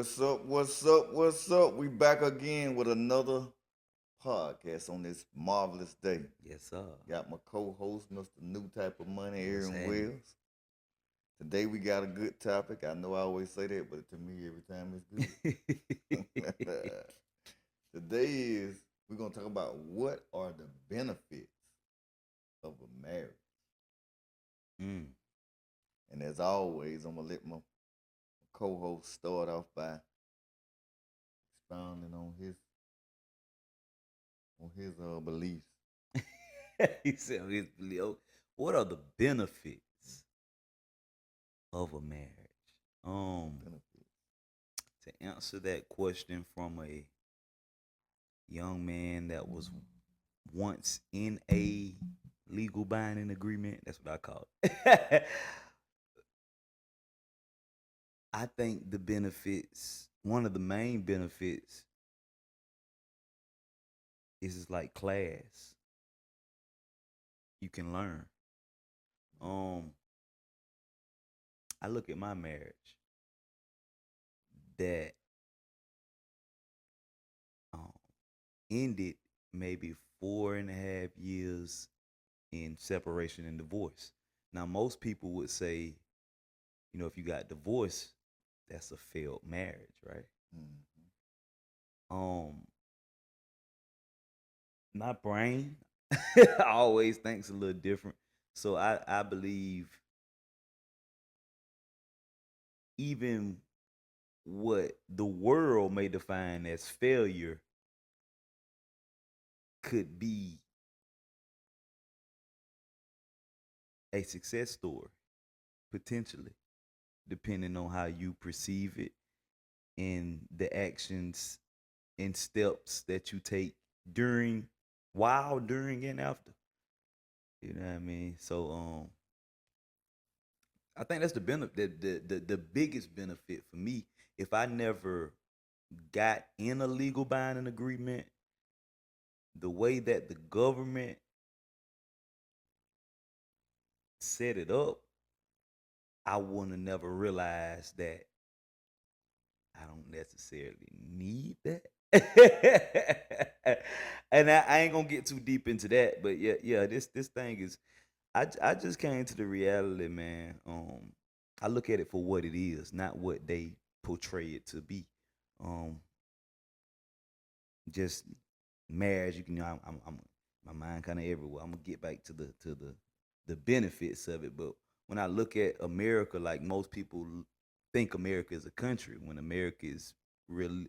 What's up? What's up? What's up? We back again with another podcast on this marvelous day. Yes, sir. Got my co-host, Mr. New Type of Money, What's Aaron happening? Wells. Today we got a good topic. I know I always say that, but to me every time it's good. Today is we're gonna talk about what are the benefits of a marriage. mm. And as always, I'm gonna let my co-host start off by expounding on his beliefs. He said, Leo, what are the benefits of a marriage? Um, Benefits. to answer that question from a young man that was once in a legal binding agreement, that's what I call it. I think the benefits, one of the main benefits is like class. You can learn. Um, I look at my marriage that um, ended maybe 4.5 years in separation and divorce. Now, most people would say, if you got divorced, that's a failed marriage, right? Mm-hmm. Um, my brain always thinks a little different. So I believe even what the world may define as failure could be a success story, potentially, depending on how you perceive it and the actions and steps that you take during, while, during, and after. You know what I mean? So I think that's the benefit, the biggest benefit for me. If I never got in a legal binding agreement, the way that the government set it up, I wouldn't have never realized that I don't necessarily need that. And I ain't gonna get too deep into that, but yeah, this thing is, I just came to the reality, man. I look at it for what it is, not what they portray it to be. Um, just marriage. You can, I'm my mind kind of everywhere. I'm gonna get back to the benefits of it, but when I look at America, like most people think America is a country, when America is real,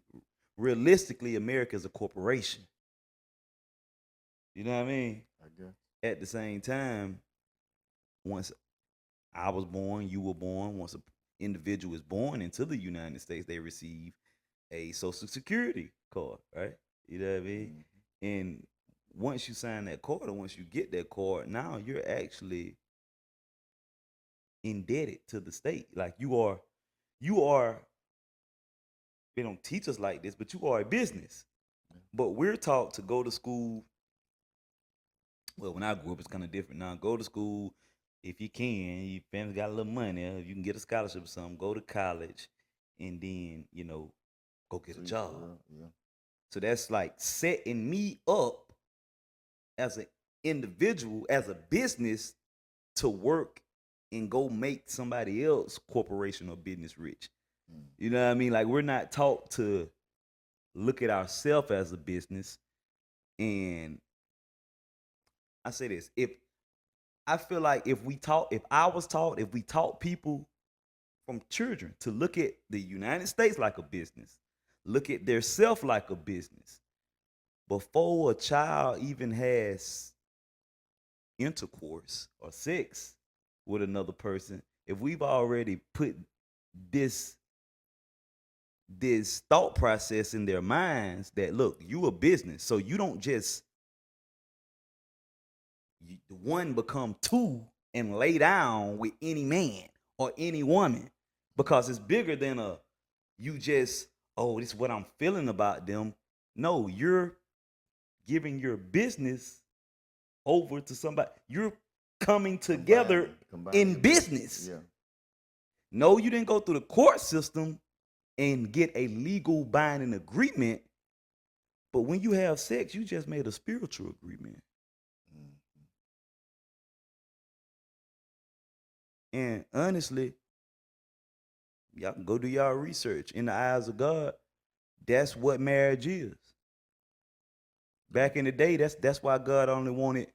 realistically, America is a corporation. You know what I mean? I guess. At the same time, once I was born, you were born. Once an individual is born into the United States, they receive a Social Security card, right? You know what I mean? Mm-hmm. And once you sign that card, or once you get that card, now you're actually indebted to the state. Like you are. They don't teach us like this, but you are a business. Yeah. But we're taught to go to school. Well, when I grew up, it's kind of different now. Go to school if you can. Your family got a little money. If you can get a scholarship or something, go to college, and then go get a See, for job. real, yeah. So that's like setting me up as an individual, as a business, to work and go make somebody else corporation or business rich. Mm. You know what I mean? Like, we're not taught to look at ourselves as a business. And I say this, if I feel like if we taught people from children to look at the United States like a business, look at their self like a business, before a child even has intercourse or sex with another person, if we've already put this this thought process in their minds that, look, you a business, so you don't just one become two and lay down with any man or any woman, because it's bigger than a you just, oh, this is what I'm feeling about them. No, you're giving your business over to somebody. You're coming together Combining in your business. business. Yeah. No, you didn't go through the court system. and get a legal binding agreement. But when you have sex, you just made a spiritual agreement. Mm. And honestly, y'all can go do y'all research. In the eyes of God, that's what marriage is. Back in the day, that's why God only wanted,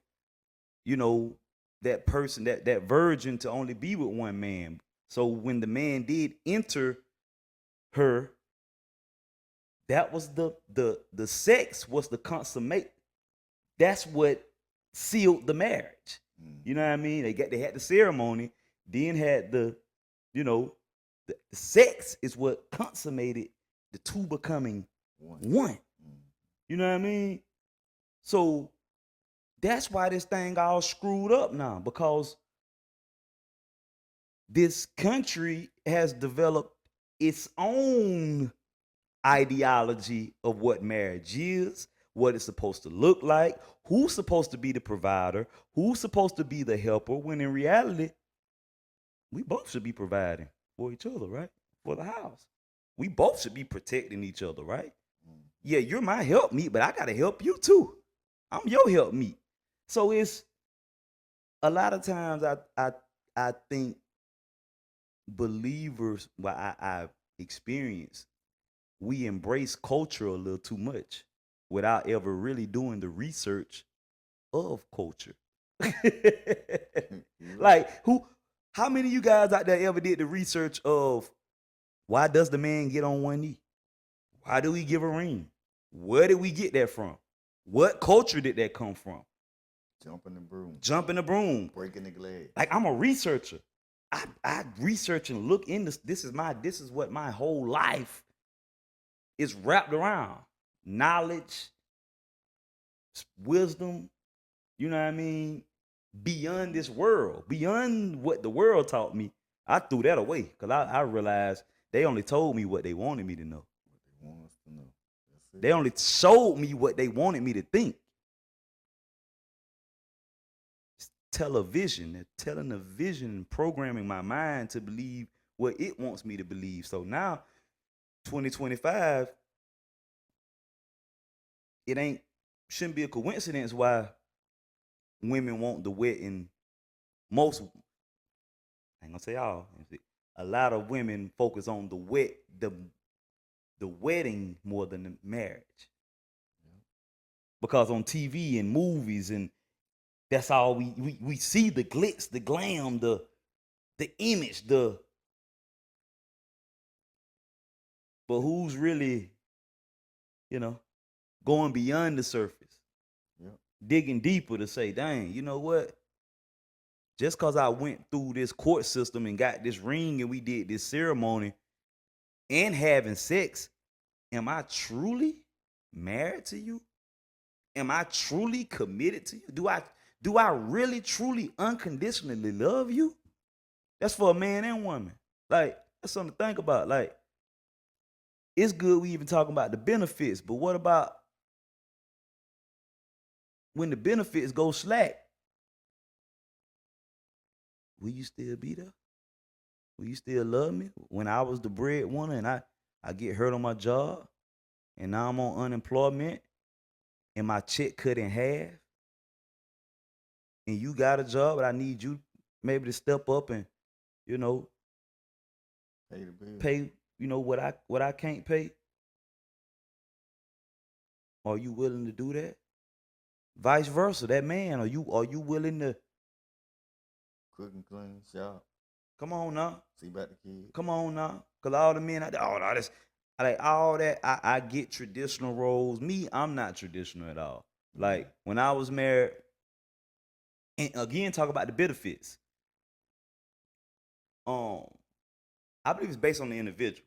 you know, that person, that virgin to only be with one man. So when the man did enter her, that was the sex was the consummate. That's what sealed the marriage. Mm. You know what I mean? They had the ceremony, then had the, you know, the sex is what consummated the two becoming one. Mm. You know what I mean? So that's why this thing all screwed up now, because this country has developed its own ideology of what marriage is, what it's supposed to look like, who's supposed to be the provider, who's supposed to be the helper, when in reality, we both should be providing for each other, right? For the house. We both should be protecting each other, right? Mm. Yeah, you're my helpmeet, but I gotta help you too. I'm your helpmeet. So it's a lot of times I think believers, well, I've experienced, we embrace culture a little too much without ever really doing the research of culture. You're right. Like, how many of you guys out there ever did the research of why does the man get on one knee? Why do we give a ring? Where did we get that from? What culture did that come from? Jumping the broom, Jumping the broom. breaking the glass. Like, I'm a researcher. I research and look into this is what my whole life is wrapped around. Knowledge, wisdom, you know what I mean? Beyond this world, beyond what the world taught me. I threw that away because I realized they only told me what they wanted me to know. What they want us to know. That's it. They only showed me what they wanted me to think. It's television. They're telling the vision and programming my mind to believe what it wants me to believe. So now, 2025, it shouldn't be a coincidence why women want the wet, and most, I ain't gonna say all, a lot of women focus on the wedding more than the marriage. Because on TV and movies, and that's all we see, the glitz, the glam, the image, but who's really, going beyond the surface, Yep. digging deeper to say, dang, you know what? Just because I went through this court system and got this ring and we did this ceremony and having sex, am I truly married to you? Am I truly committed to you? Do I really truly unconditionally love you? That's for a man and woman. Like, that's something to think about. Like, it's good we even talking about the benefits, but what about when the benefits go slack? Will you still be there? Will you still love me? When I was the breadwinner and I get hurt on my job and now I'm on unemployment and my check cut in half and you got a job, but I need you maybe to step up and, you know, Pay the bill. pay, what I can't pay. Are you willing to do that? Vice versa, that man, are you willing to Cook and clean, shop, come on now? see about the kids. Come on now. Cause all the men out there, oh no, this I like all that. I get traditional roles. Me, I'm not traditional at all. Like when I was married, and again talk about the benefits. Um, I believe it's based on the individual.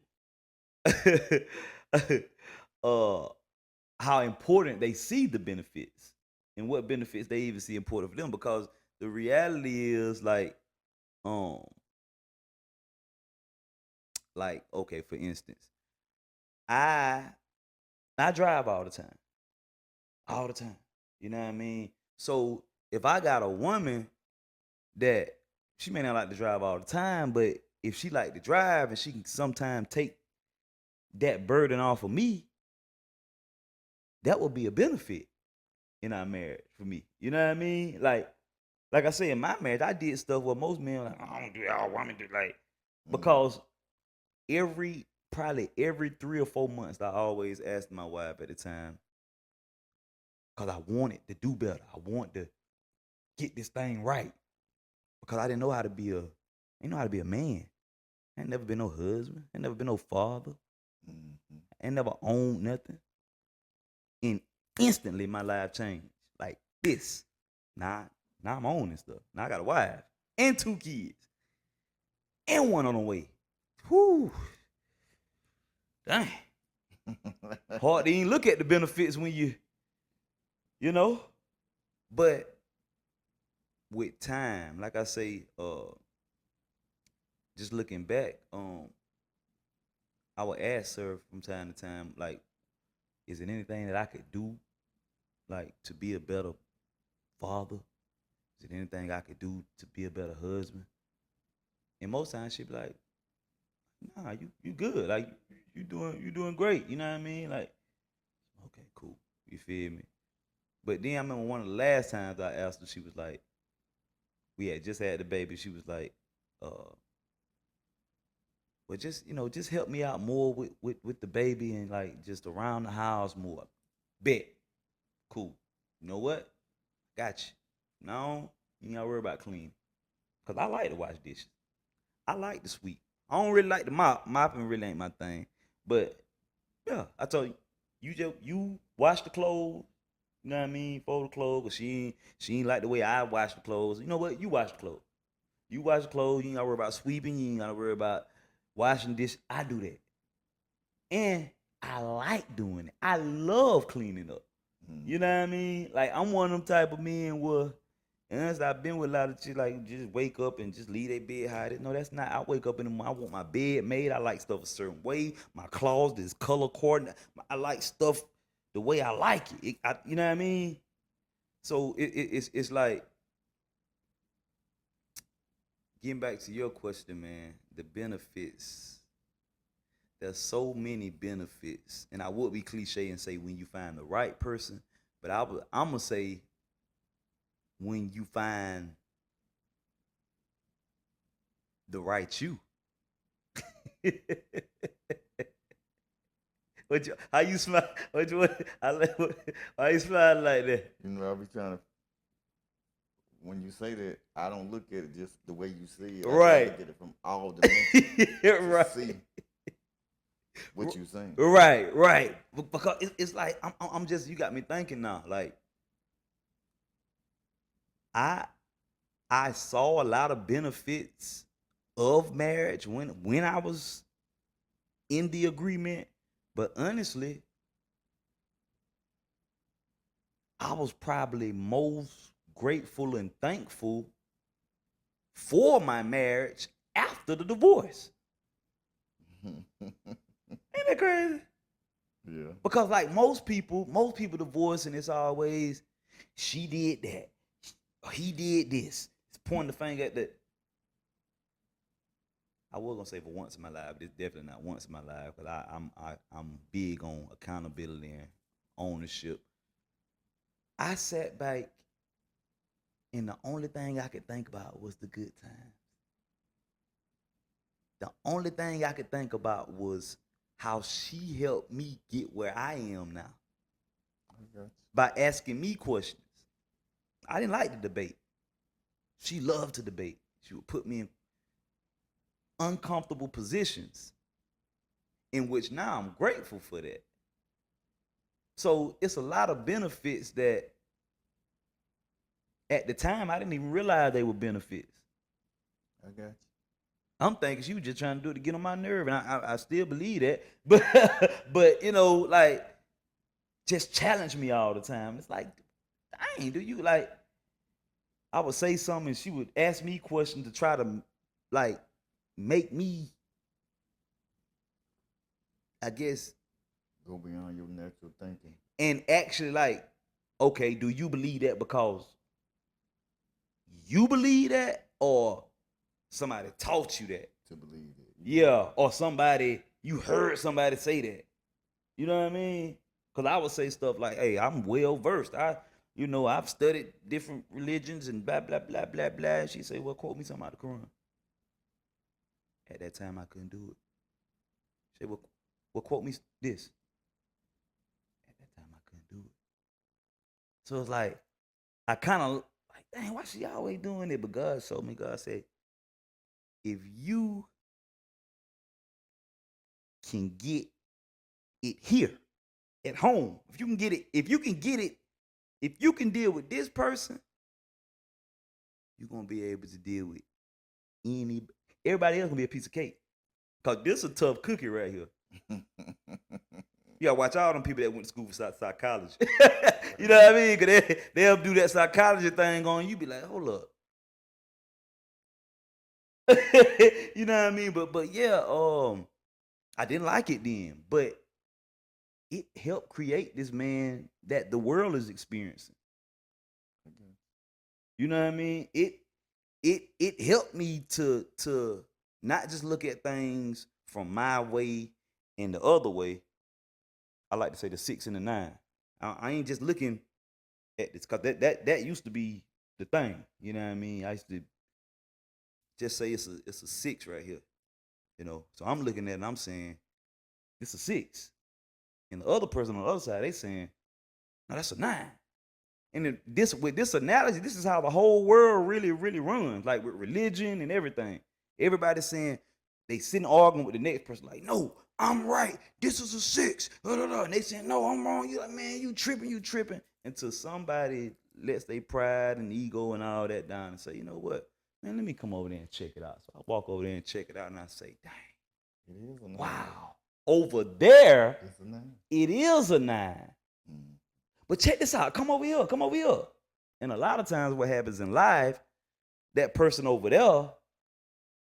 uh how important they see the benefits and what benefits they even see important for them. Because the reality is um okay, for instance, I I drive all the time. All the time. You know what I mean? So if I got a woman that she may not like to drive all the time, but if she like to drive and she can sometimes take that burden off of me, that would be a benefit in our marriage for me. You know what I mean? Like I said, in my marriage, I did stuff where most men are like, I don't do that. All women do like Mm-hmm. because probably every 3 or 4 months, I always asked my wife at the time because I wanted to do better. I want to get this thing right because I didn't know how to be a man. I ain't never been no husband. I ain't never been no father. Mm-hmm. I ain't never owned nothing. And instantly my life changed like this. Now, now I'm owning stuff. Now I got a wife and 2 kids and one on the way. Whew. Dang. Hard to even look at the benefits when you know. But with time, like I say, just looking back, I would ask her from time to time, like, is it anything that I could do, like, to be a better father? Is it anything I could do to be a better husband? And most times she'd be like, nah, you good. Like you doing great. You know what I mean? Like, okay, cool. You feel me? But then I remember one of the last times I asked her, she was like, we had just had the baby. She was like, well, just help me out more with the baby and like just around the house more. Bet. Cool. You know what? Got you. No, you ain't gotta worry about cleaning. Cause I like to wash dishes. I like to sweep. I don't really like to mop. Mopping really ain't my thing. But yeah, I told you, you wash the clothes. You know what I mean? Fold the clothes. But she ain't like the way I wash the clothes. You know what? You wash the clothes. You wash the clothes. You ain't gotta worry about sweeping. You ain't gotta worry about washing dishes. I do that, and I like doing it. I love cleaning up. You know Mm-hmm. what I mean? Like I'm one of them type of men where, and I've been with a lot of chicks like just wake up and just leave their bed hide. No, that's not. I wake up in the morning. I want my bed made. I like stuff a certain way. My closet is color coordinated. I like stuff the way I like it. You know what I mean? So it's like getting back to your question, man. The benefits. There's so many benefits, and I would be cliche and say when you find the right person, but I'm gonna say when you find the right you. How you smile? Why you smile like that? You know, I be trying to. When you say that, I don't look at it just the way you see it. I try to Right. look at it from all dimensions to Right. see what you're saying. Right. Because it's like I'm just you got me thinking now. Like I I saw a lot of benefits of marriage when I was in the agreement, but honestly, I was probably most grateful and thankful for my marriage after the divorce. Ain't that crazy? Yeah. Because like most people divorce and it's always she did that, he did this. It's pointing the finger at the. I was gonna say for once in my life, but it's definitely not once in my life because I'm big on accountability and ownership. I sat back and the only thing I could think about was the good times. The only thing I could think about was how she helped me get where I am now Okay. by asking me questions. I didn't like the debate. She loved to debate. She would put me in uncomfortable positions in which now I'm grateful for that. So it's a lot of benefits that at the time I didn't even realize they were benefits. I got you. I'm thinking she was just trying to do it to get on my nerve, and I still believe that. But but like just challenge me all the time. It's like, dang, do you like? I would say something, and she would ask me questions to try to like make me, I guess, Go beyond your natural thinking and actually like, okay, do you believe that because you believe that, or somebody taught you that? to believe it. You got Yeah, or somebody you heard somebody say that. You know what I mean? Because I would say stuff like, "Hey, I'm well versed. I've studied different religions and blah blah blah blah blah." She say, "Well, quote me something out of the Quran." At that time, I couldn't do it. She said, "Well, quote me this." At that time, I couldn't do it. So it's like I kind of like, dang, why she always doing it? But God showed me. God said, if you can get it here at home, if you can get it, if you can deal with this person, you're gonna be able to deal with any everybody else gonna be a piece of cake. Cause this is a tough cookie right here. You gotta watch all them people that went to school for psychology. You know what I mean? Cause they'll do that psychology thing on you. Be like, hold up. You know what I mean? But yeah, I didn't like it then, but it helped create this man that the world is experiencing. You know what I mean? It helped me to not just look at things from my way and the other way. I like to say the 6 and the 9. I ain't just looking at this because that used to be the thing. You know what I mean? I used to just say it's a 6 right here. You know, so I'm looking at it and I'm saying it's a 6, and the other person on the other side they saying no, that's a 9. And with this analogy, this is how the whole world really runs, like with religion and everything. Everybody's saying they sitting arguing with the next person, like, no, I'm right. This is a 6. And they saying, no, I'm wrong. You like, man, you tripping. Until somebody lets their pride and ego and all that down and say, you know what? Man, let me come over there and check it out. So I walk over there and check it out and I say, dang. It is a 9. Wow. Over there, it's a 9. It is a 9. But check this out. Come over here. And a lot of times what happens in life, that person over there,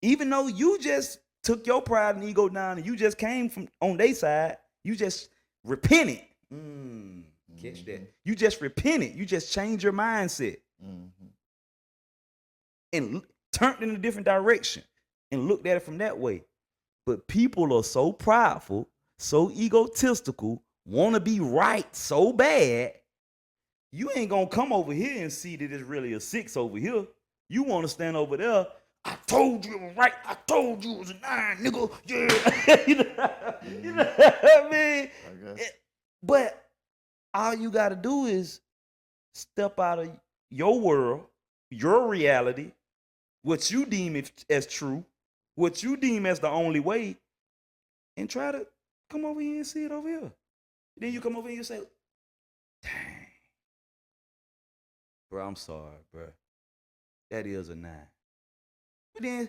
even though you just took your pride and ego down and you just came from on their side, you just repented. Catch that. You just repented. You just changed your mindset. And turned in a different direction and looked at it from that way. But people are so prideful, so egotistical, want to be right so bad, you ain't gonna come over here and see that it's really a 6 over here. You want to stand over there. I told you it was right. I told you it was a 9, nigga. Yeah. you know what I mean? But all you got to do is step out of your world, your reality, what you deem as true, what you deem as the only way, and try to come over here and see it over here. Then you come over here and say, dang. Bro, I'm sorry, bro. That is a 9. But then,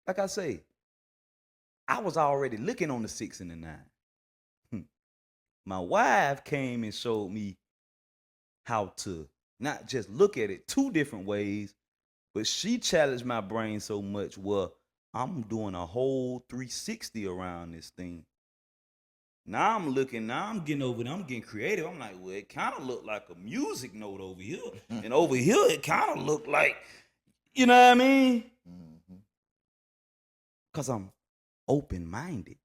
like I say, I was already looking on the 6 and the 9. My wife came and showed me how to not just look at it 2 different ways, but she challenged my brain so much, well, I'm doing a whole 360 around this thing. Now I'm getting over it, I'm getting creative. I'm like, well, it kind of looked like a music note over here. And over here, it kind of looked like, you know what I mean? Because I'm open-minded.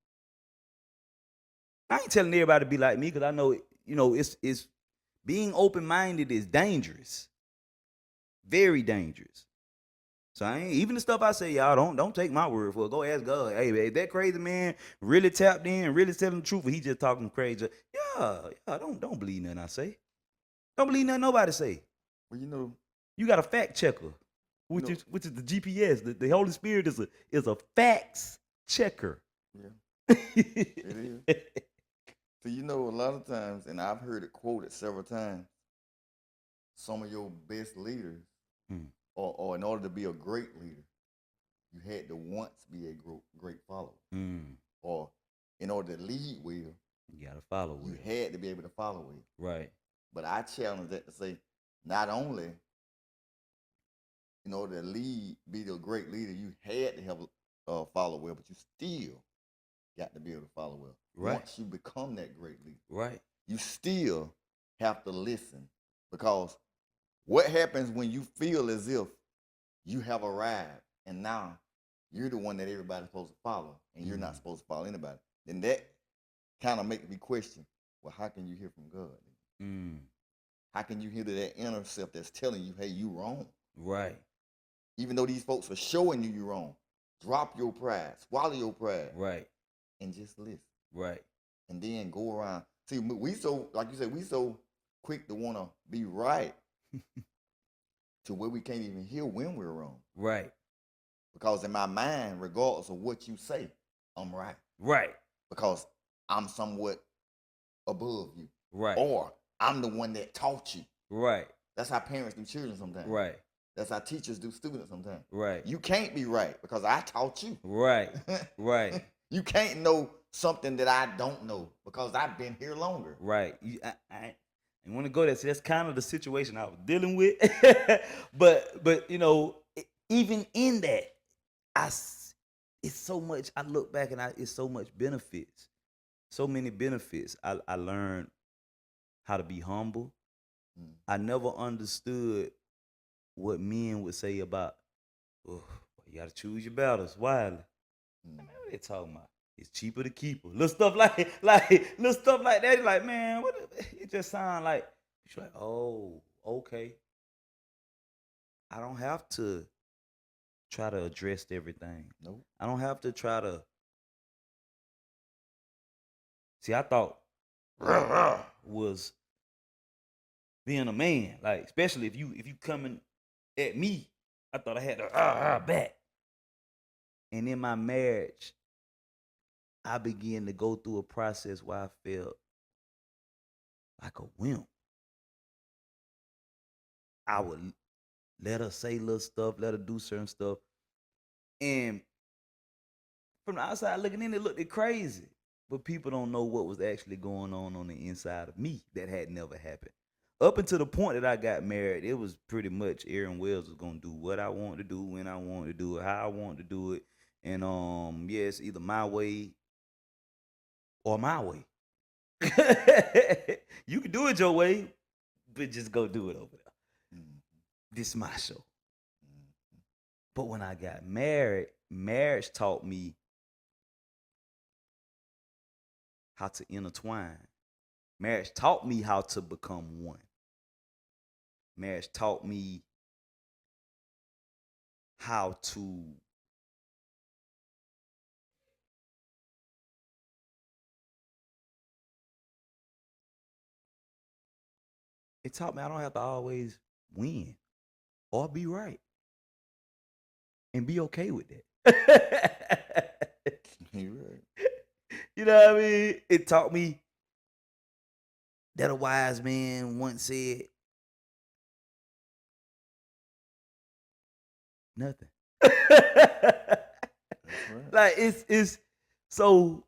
I ain't telling everybody to be like me because I know, it's being open-minded is dangerous. Very dangerous. So I ain't, even the stuff I say, y'all don't take my word for it. Go ask God. Hey, man, that crazy man really tapped in, really telling the truth, or he just talking crazy? Yeah, don't believe nothing I say. Don't believe nothing nobody say. Well, you got a fact checker, which is the GPS. The Holy Spirit is a facts checker. Yeah, it is. So a lot of times, and I've heard it quoted several times. Some of your best leaders. Or in order to be a great leader, you had to once be a great follower. Or in order to lead well, you got to follow well. You had to be able to follow well. Right. But I challenge that to say, not only in order to be a great leader, you had to have follow well, but you still got to be able to follow well. Right. Once you become that great leader, right, you still have to listen, because what happens when you feel as if you have arrived and now you're the one that everybody's supposed to follow and you're not supposed to follow anybody? And that kind of makes me question, well, how can you hear from God? Mm. How can you hear to that inner self that's telling you, hey, you wrong? Right. Even though these folks are showing you wrong, drop your pride, swallow your pride, Right. and just listen. Right. And then go around. See, we so, like you said, we so quick to want to be right to where we can't even hear when we're wrong. Right. Because in my mind, regardless of what you say, I'm right. Right. Because I'm somewhat above you. Right. Or I'm the one that taught you. Right. That's how parents do children sometimes. Right. That's how teachers do students sometimes. Right. You can't be right because I taught you. Right. Right. You can't know something that I don't know because I've been here longer. Right. I want to go there. See, that's kind of the situation I was dealing with. but you know, even in that, it's so much. I look back and it's so much benefits, so many benefits. I learned how to be humble. I never understood what men would say about, oh, you got to choose your battles wisely. Man, what they talking about? It's cheaper to keep her. Little stuff little stuff like that. You're like, man, what? It just sound like, you're like, oh, okay. I don't have to try to address everything. Nope. I don't have to try to. See, I thought was being a man, like especially if you coming at me, I thought I had to back. And in my marriage, I began to go through a process where I felt like a wimp. I would let her say little stuff, let her do certain stuff. And from the outside looking in, it looked crazy. But people don't know what was actually going on the inside of me that had never happened. Up until the point that I got married, it was pretty much Aaron Wells was gonna do what I wanted to do, when I wanted to do it, how I wanted to do it. And yes, either my way or my way. You can do it your way, but just go do it over there. Mm-hmm. This is my show. Mm-hmm. But when I got married, marriage taught me how to intertwine. Marriage taught me how to become one. Marriage taught me how to it taught me I don't have to always win or be right. And be okay with that. You're right. You know what I mean? It taught me that a wise man once said, nothing. Right. Like it's so,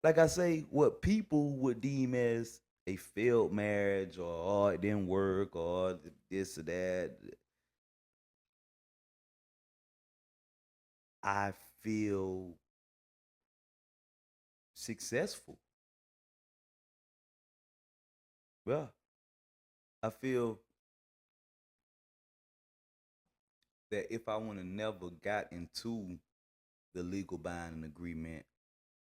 like I say, what people would deem as a failed marriage or oh, it didn't work or this or that, I feel successful. Yeah. I feel that if I would have never got into the legal binding agreement,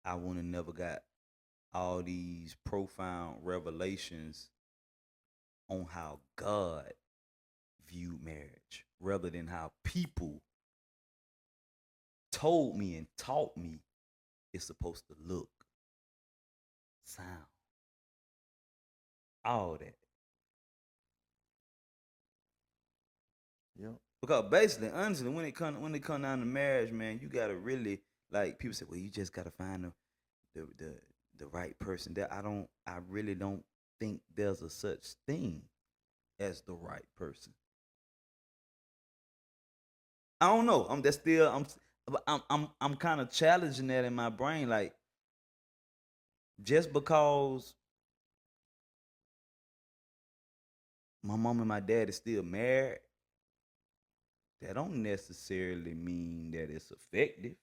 I would have never got all these profound revelations on how God viewed marriage rather than how people told me and taught me it's supposed to look, sound, all that. Yep. Because basically, honestly, when it come down to marriage, man, you gotta really, like people say, well, you just gotta find the right person. That I really don't think there's a such thing as the right person. I don't know. I'm kind of challenging that in my brain, like just because my mom and my dad is still married, that don't necessarily mean that it's effective.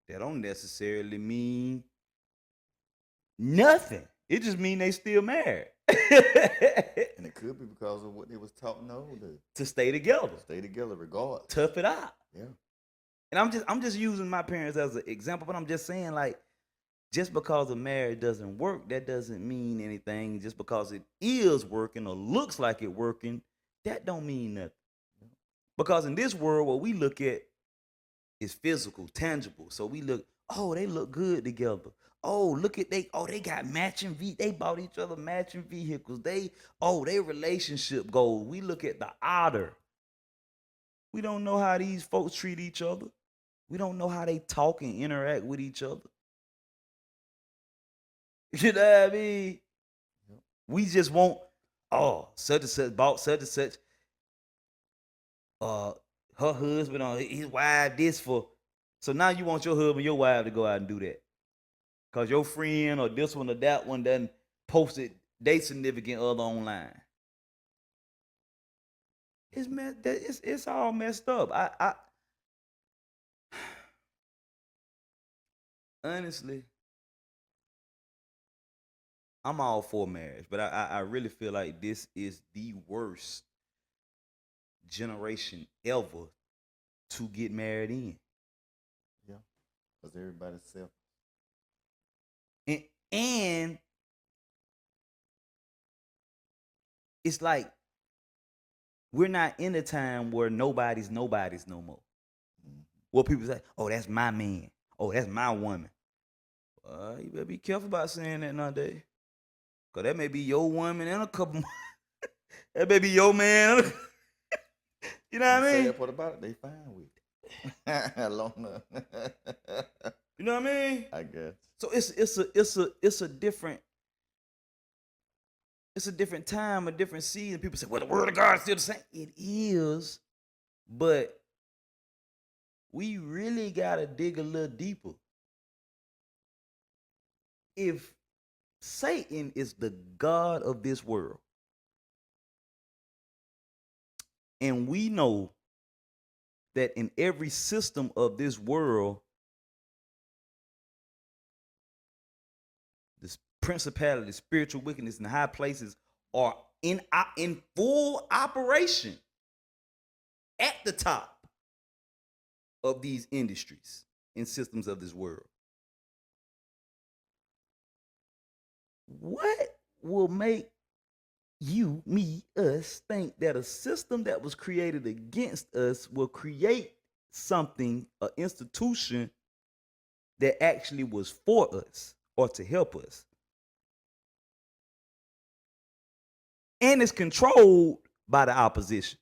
That don't necessarily mean nothing. It just mean they still married. And it could be because of what they was taught to stay together. Stay together regardless. Tough it out. Yeah. And I'm just using my parents as an example, but I'm just saying, like, just because a marriage doesn't work, that doesn't mean anything. Just because it is working or looks like it working, that don't mean nothing. Because in this world, what we look at is physical, tangible. So we look, oh, they look good together. Oh, look at they got they bought each other matching vehicles. They relationship goals. We look at the outer. We don't know how these folks treat each other. We don't know how they talk and interact with each other. You know what I mean? We just want, oh, such and such bought such and such. Uh, her husband or his wife this for. So now you want your husband, your wife to go out and do that. Cause your friend or this one or that one done posted their significant other online. It's all messed up. I honestly, I'm all for marriage, but I really feel like this is the worst generation ever to get married in. Yeah, because everybody's self. And and it's like we're not in a time where nobody's no more. Mm-hmm. What people say, oh, that's my man. Oh, that's my woman. You better be careful about saying that nowadays. Cause that may be your woman and a couple more. That may be your man. You know And what the I mean? sad part about it, they fine with it. Long enough. You know what I mean? I guess. So it's a different time, a different season. People say, well, the word of God is still the same. It is, but we really gotta dig a little deeper. If Satan is the God of this world, and we know that in every system of this world, the principality, spiritual wickedness in high places are in full operation at the top of these industries and systems of this world. What will make you, me, us think that a system that was created against us will create something, an institution that actually was for us or to help us? And it's controlled by the opposition.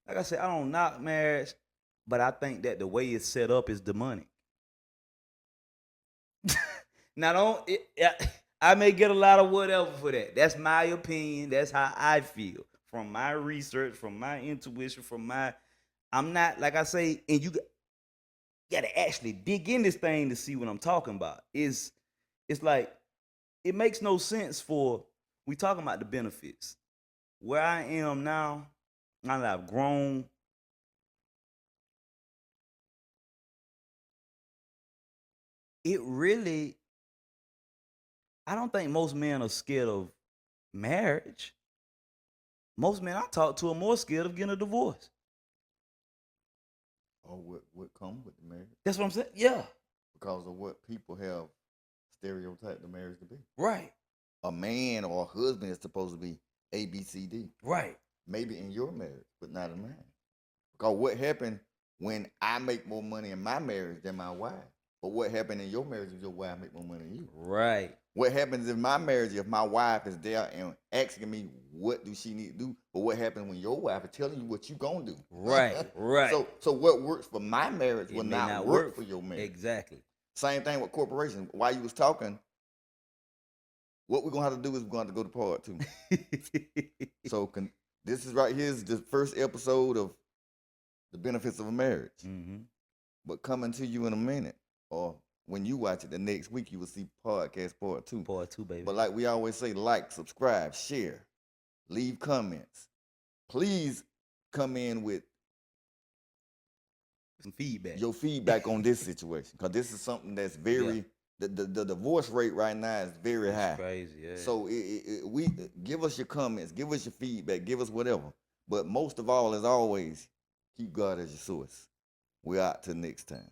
Like I said, I don't knock marriage, but I think that the way it's set up is demonic. Now, I may get a lot of whatever for that. That's my opinion. That's how I feel from my research, from my intuition, from my. I'm not like I say, and you got to actually dig in this thing to see what I'm talking about. It's like it makes no sense for we talking about the benefits. Where I am now, now that I've grown, it really. I don't think most men are scared of marriage. Most men I talk to are more scared of getting a divorce. Or what come with the marriage That's what I'm saying. Yeah, because of what people have stereotyped the marriage to be. right, A man or a husband is supposed to be A, B, C, D. right. Maybe in your marriage, but not in mine. Because what happened when I make more money in my marriage than my wife? But what happened in your marriage if your wife make more money than you? Right. What happens in my marriage if my wife is there and asking me what do she need to do? But what happens when your wife is telling you what you gonna do? Right. Right. So what works for my marriage It will may not work for your marriage. Exactly. Same thing with corporations. While you was talking, what we're gonna have to do is we're gonna have to go to part two. So this is right here is the first episode of the benefits of a marriage. Mm-hmm. But coming to you in a minute, or when you watch it the next week, you will see podcast part two. Part two, baby. But like we always say, like, subscribe, share, leave comments. Please come in with some feedback. Your feedback on this situation, because this is something that's very the divorce rate right now is very high. Crazy, yeah. So we give us your comments, give us your feedback, give us whatever. But most of all, as always, keep God as your source. We're out till next time.